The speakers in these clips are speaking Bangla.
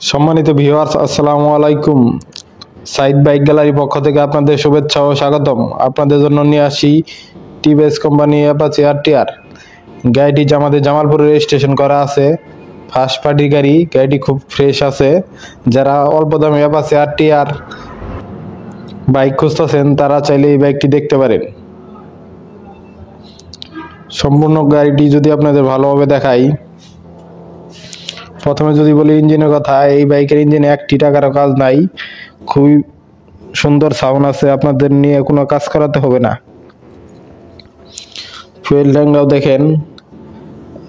সম্মানিত ভিউয়ার্স, আসসালামু আলাইকুম। সাইদ বাইক গ্যালারি পক্ষ থেকে আপনাদের শুভেচ্ছা ও স্বাগতম। আপনাদের জন্য নিয়ে আসি টিভিএস কোম্পানি অ্যাপাচি আরটিআর। গাড়িটি আমাদের জামালপুরে রেজিস্ট্রেশন করা আছে, ফার্স্ট পার্টি গাড়ি। গাড়িটি খুব ফ্রেশ আছে। যারা অল্প দামে অ্যাপাচি আরটিআর বাইক খুঁজতেছেন তারা চাইলে এই বাইকটি দেখতে পারেন। সম্পূর্ণ গাড়িটি যদি আপনাদের ভালোভাবে দেখাই, প্রথমে যদি বলি ইঞ্জিনের কথা, এই বাইকের ইঞ্জিনে 1 টাকারও কাজ নাই। খুবই সুন্দর সাউন্ড আছে, আপনাদের নিয়ে কোনো কাজ করাতে হবে না। ফুয়েল ট্যাঙ্কটাও দেখেন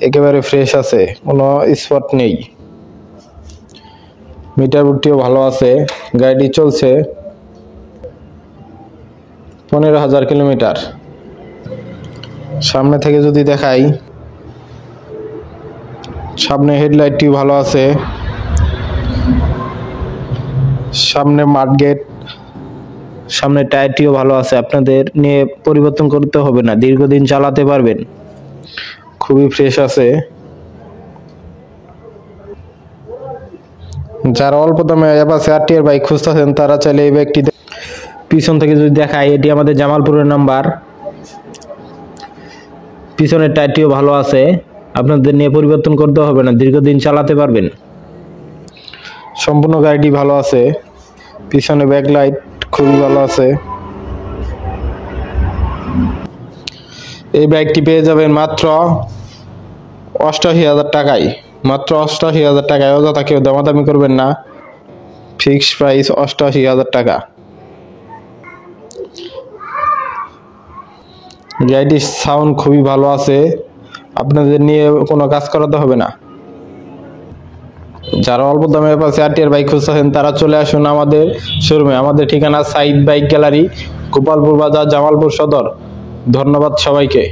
একেবারে ফ্রেশ আছে, কোনো স্পট নেই। মিটার বুটটিও ভালো আছে। গাড়িটি চলছে 15,000 কিলোমিটার। সামনে থেকে যদি দেখাই, সামনে হেডলাইটটি ভালো আছে, সামনে মাডগেট, সামনে টায়ারটিও ভালো আছে। আপনাদের নিয়ে পরিবর্তন করতে হবে না, দীর্ঘদিন চালাতে পারবেন। খুবই ফ্রেশ আছে। যারা অল্প দামে অ্যাপাচি আরটিআর বাইক খুঁজতেছেন তারা চাইলে এই বাইকটি। পিছন থেকে যদি দেখাই, এটি আমাদের জামালপুরের নাম্বার। পিছনের টায়ারটিও ভালো আছে, আপনাদের নিয়ে পরিবর্তন করতে হবে না, দীর্ঘদিন চালাতে পারবেন। সম্পূর্ণ গাড়িটি ভালো আছে। পিছনে ব্যাকলাইট খুবই ভালো আছে। এই বাইকটি পেয়ে যাবেন মাত্র 88,000 টাকায়। মাত্র 88,000 টাকায়। অযথা কেউ দামাদামি করবেন না, ফিক্সড প্রাইস 88,000 টাকা। গাড়িটির সাউন্ড খুবই ভালো আছে, আপনাদের নিয়ে কোনো কাজ করাতে হবে না। যারা অল্প দামে অ্যাপাচি আরটিআর বাইক খুঁজতেছেন তারা চলে আসুন আমাদের শোরুমে। আমাদের ঠিকানা সাইদ বাইক গ্যালারি, গোপালপুর বাজার, জামালপুর সদর। ধন্যবাদ সবাইকে।